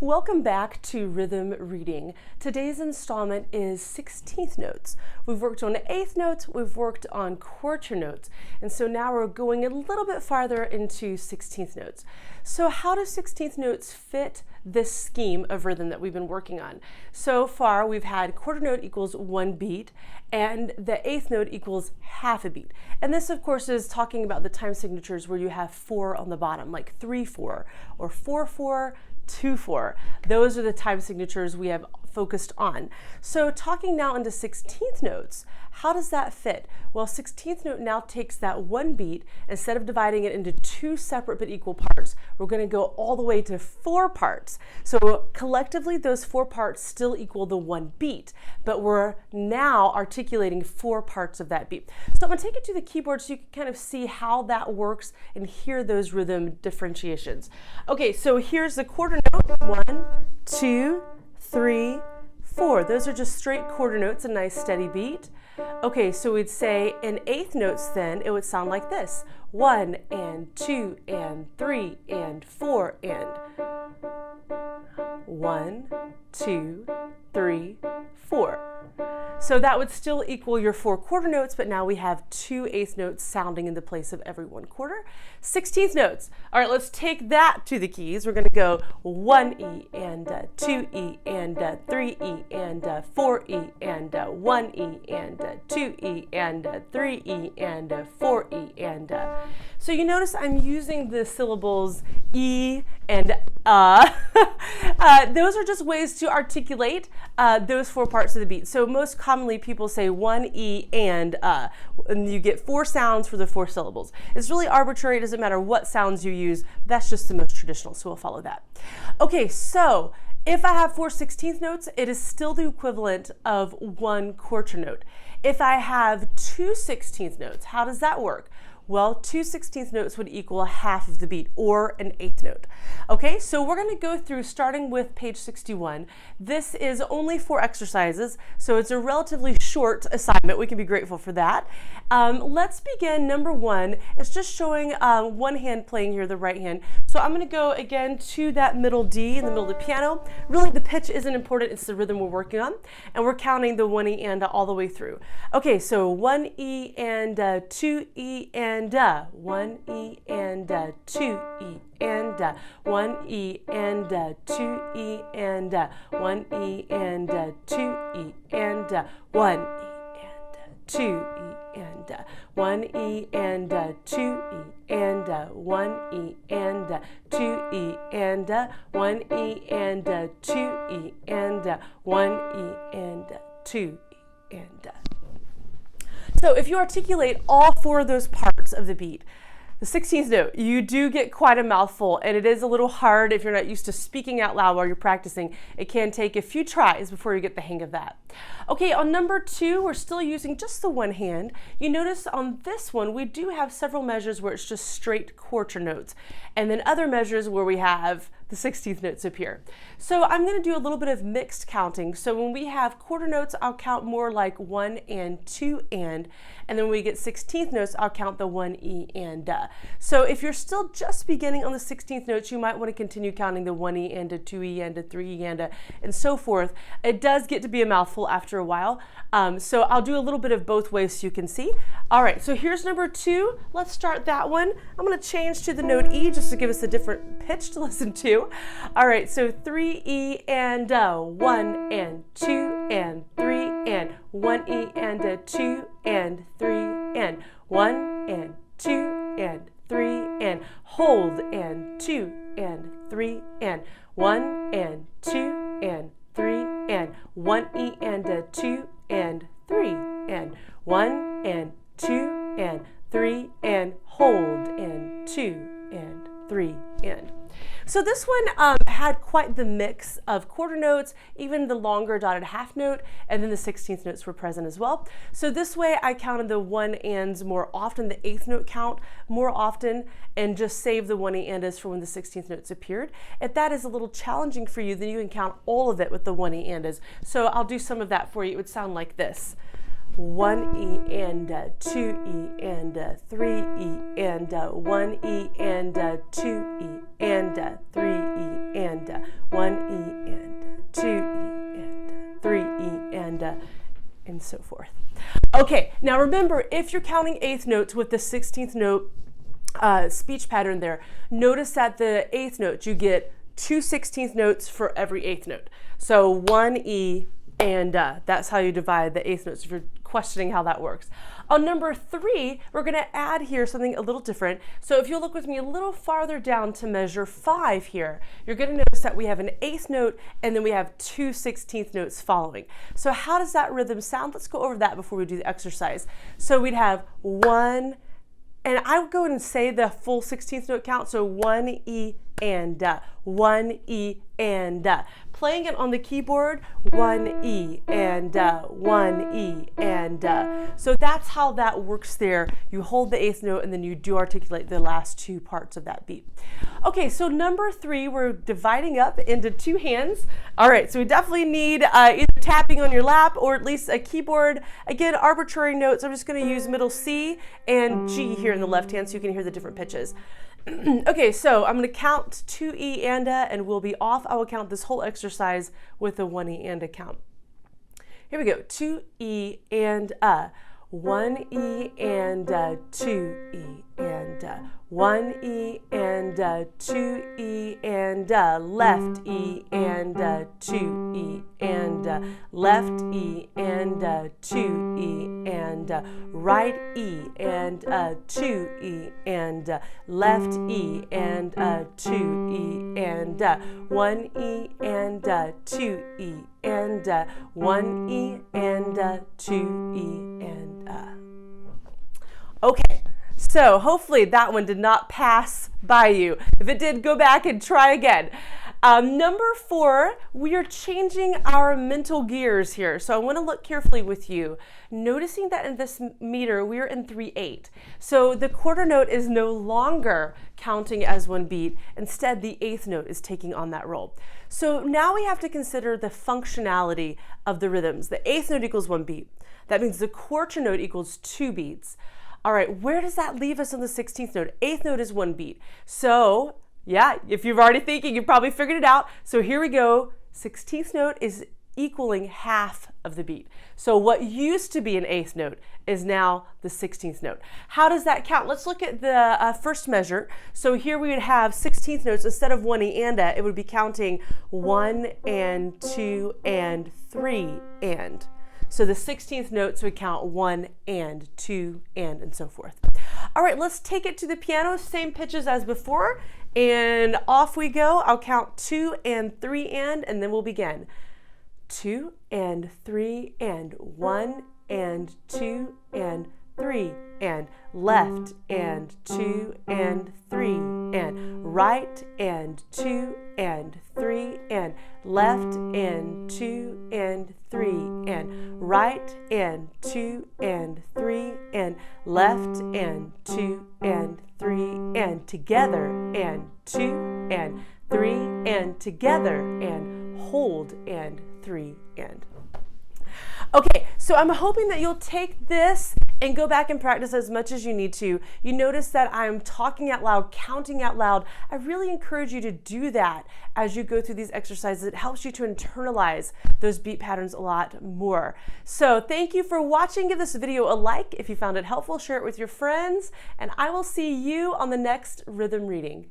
Welcome back to Rhythm Reading. Today's installment is 16th notes. We've worked on 8th notes, we've worked on quarter notes, and so now we're going a little bit farther into 16th notes. So how do 16th notes fit this scheme of rhythm that we've been working on? So far we've had quarter note equals 1 beat and the 8th note equals half a beat. And this of course is talking about the time signatures where you have 4 on the bottom, like 3-4 or 4-4, 2-4. Those are the time signatures we have focused on. So talking now into 16th notes, how does that fit? Well, 16th note now takes that 1 beat, instead of dividing it into 2 separate but equal parts, we're going to go all the way to 4 parts. So collectively those 4 parts still equal the 1 beat, but we're now articulating 4 parts of that beat. So I'm going to take it to the keyboard so you can kind of see how that works and hear those rhythm differentiations. Okay, so here's the quarter note. 1, 2, 3, 4. Those are just straight quarter notes, a nice steady beat. Okay, so we'd say in 8th notes then, it would sound like this. 1 and 2 and 3 and 4 and 1, 2, 3, 4. So that would still equal your 4 quarter notes, but now we have 2 8th notes sounding in the place of every 1 quarter. 16th notes. All right, let's take that to the keys. We're going to go 1E and 2E and 3E and 4E and 1E and 2E and 3E and 4E and so you notice I'm using the syllables E and those are just ways to articulate those 4 parts of the beat. So most commonly people say 1 E and you get 4 sounds for the 4 syllables. It's really arbitrary, it doesn't matter what sounds you use, that's just the most traditional, so we'll follow that. Okay, so if I have 4 16th notes, it is still the equivalent of 1 quarter note. If I have 2 16th notes, how does that work? Well, 2 16th notes would equal half of the beat, or an 8th note. Okay, so we're going to go through starting with page 61. This is only 4 exercises, so it's a relatively short assignment. We can be grateful for that. Let's begin. Number 1. It's just showing one hand playing here, the right hand. So I'm going to go again to that middle D in the middle of the piano. Really, the pitch isn't important, it's the rhythm we're working on, and we're counting the 1 E and all the way through. Okay, so 1 E and 2 E and 1 E and 2 E and 1 E and 2 E and 1 E and 2 E and 1 E and 2 E and 1 E and 2 E and 1 E and 2 E and 1 E and 2 E and 1 E and 2 E and So if you articulate all 4 of those parts of the beat, the 16th note, you do get quite a mouthful, and it is a little hard if you're not used to speaking out loud while you're practicing. It can take a few tries before you get the hang of that. Okay, on number 2, we're still using just the one hand. You notice on this one, we do have several measures where it's just straight quarter notes, and then other measures where we have the 16th notes appear. So I'm going to do a little bit of mixed counting. So when we have quarter notes, I'll count more like 1 and 2 and then when we get 16th notes, I'll count the 1 E and So if you're still just beginning on the 16th notes, you might want to continue counting the 1 E and 2 E and 3 E and so forth. It does get to be a mouthful after a while. So I'll do a little bit of both ways so you can see. All right, so here's number 2. Let's start that one. I'm going to change to the note E just to give us a different pitch to listen to. All right, so 3 E and 1 and 2 and 3 and 1 E and 2 and 3 and 1 and 2 and 3 and hold and 2 and 3 and 1 and 2 and 3 and 1 E and 2 and 3 and 1 and 2 and 3 and hold and 2 and 3 and. So this one had quite the mix of quarter notes, even the longer dotted half note, and then the 16th notes were present as well. So this way I counted the 1 ands more often, the 8th note count more often, and just save the 1 E andas for when the 16th notes appeared. If that is a little challenging for you, then you can count all of it with the 1 E andas. So I'll do some of that for you. It would sound like this. 1 E and 2 E and 3 E and 1 E and 2 E and 3 E and 1 E and 2 E and 3 E and so forth. Okay, now remember, if you're counting eighth notes with the 16th note speech pattern there, notice that the eighth note, you get 2 16th notes for every eighth note. So 1 E and that's how you divide the eighth notes if you're questioning how that works. On number 3, we're going to add here something a little different. So if you'll look with me a little farther down to measure 5 here, you're going to notice that we have an eighth note and then we have 2 16th notes following. So how does that rhythm sound? Let's go over that before we do the exercise. So we'd have 1, and I would go ahead and say the full 16th note count. So 1 E and 1 E and playing it on the keyboard, 1 E and 1 E and so that's how that works there. You hold the eighth note and then you do articulate the last 2 parts of that beat. Okay, so number 3, we're dividing up into 2 hands. All right, so we definitely need either tapping on your lap or at least a keyboard. Again, arbitrary notes. I'm just going to use middle C and G here in the left hand so you can hear the different pitches. Okay, so I'm going to count 2 E and we'll be off. I will count this whole exercise with a 1 E and count. Here we go. 2 E and 1 E and 2 E and 1 E and 2 E and left E and 2 E and left E and 2 E and right E and 2 E and left E and 2 E and 1 E and 2 E and 1 E and 2 E and okay. So hopefully that one did not pass by you. If it did, go back and try again. Number 4, we are changing our mental gears here. So I want to look carefully with you, noticing that in this meter, we're in 3/8. So the quarter note is no longer counting as one beat. Instead, the eighth note is taking on that role. So now we have to consider the functionality of the rhythms. The eighth note equals 1 beat. That means the quarter note equals 2 beats. All right, where does that leave us on the 16th note? Eighth note is 1 beat. So yeah, if you're already thinking, you probably figured it out. So here we go. 16th note is equaling half of the beat. So what used to be an eighth note is now the 16th note. How does that count? Let's look at the first measure. So here we would have 16th notes. Instead of 1 E and it would be counting 1 and 2 and 3 and. So the 16th notes would count 1 and 2 and so forth. All right, let's take it to the piano, same pitches as before, and off we go. I'll count 2 and 3 and then we'll begin. 2 and 3 and 1 and 2 and 3 and left and 2 and 3 and right and 2 and 3 and left and 2 and 3 and right and 2 and 3 and left and 2 and 3 and together and 2 and 3 and together and hold and 3 and. Okay, so I'm hoping that you'll take this and go back and practice as much as you need to. You notice that I'm talking out loud, counting out loud. I really encourage you to do that as you go through these exercises. It helps you to internalize those beat patterns a lot more. So thank you for watching. Give this video a like if you found it helpful. Share it with your friends, and I will see you on the next rhythm reading.